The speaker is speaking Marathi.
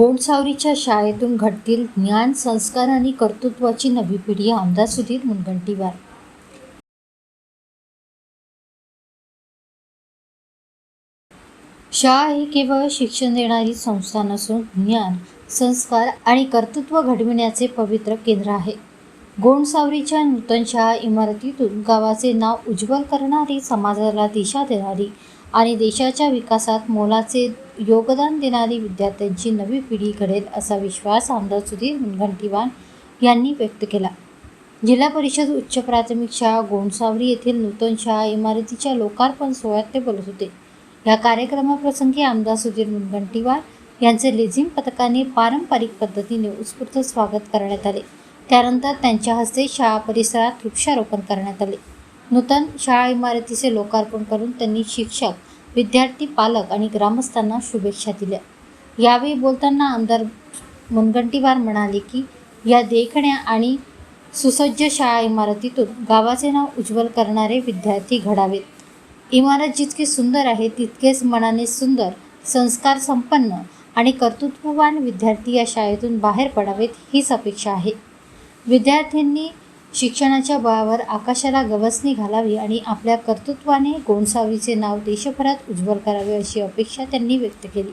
गोंडसावरीच्या शाळेतून घडतील ज्ञान, संस्कार आणि कर्तृत्वाची नवी पिढी. आमदार सुधीर मुनगंटीवार. शाळा ही केवळ शिक्षण देणारी संस्था नसून ज्ञान, संस्कार आणि कर्तृत्व घडविण्याचे पवित्र केंद्र आहे. गोंडसावरीच्या नूतन शाळा इमारतीतून गावाचे नाव उज्ज्वल करणारी, समाजाला दिशा देणारी आणि देशाच्या विकासात मोलाचे योगदान देणारी विद्यार्थ्यांची नवी पिढी घडेल असा विश्वास आमदार सुधीर मुनगंटीवार यांनी व्यक्त केला. जिल्हा परिषद उच्च प्राथमिक शाळा गोंडसावरी येथील नूतन शाळा इमारतीच्या लोकार्पण सोहळ्यात ते बोलत होते. या कार्यक्रमाप्रसंगी आमदार सुधीर मुनगंटीवार यांचे लेझिम पथकाने पारंपरिक पद्धतीने उत्स्फूर्त स्वागत करण्यात आले. त्यानंतर त्यांच्या हस्ते शाळा परिसरात वृक्षारोपण करण्यात आले. नूतन शाळा इमारतीचे लोकार्पण करून त्यांनी शिक्षक, विद्यार्थी, पालक आणि ग्रामस्थांना शुभेच्छा दिल्या. यावेळी बोलताना आमदार मुनगंटीवार म्हणाले की या देखण्या आणि सुसज्ज शाळा इमारतीतून गावाचे नाव उज्ज्वल करणारे विद्यार्थी घडावेत. इमारत जितकी सुंदर आहे तितकेच मनाने सुंदर, संस्कार संपन्न आणि कर्तृत्ववान विद्यार्थी या शाळेतून बाहेर पडावेत हीच अपेक्षा आहे. विद्यार्थ्यांनी शिक्षणाच्या बळावर आकाशाला गवसणी घालावी आणि आपल्या कर्तृत्वाने गोंडसावरीचे नाव देशभरात उज्ज्वल करावे अशी अपेक्षा त्यांनी व्यक्त केली.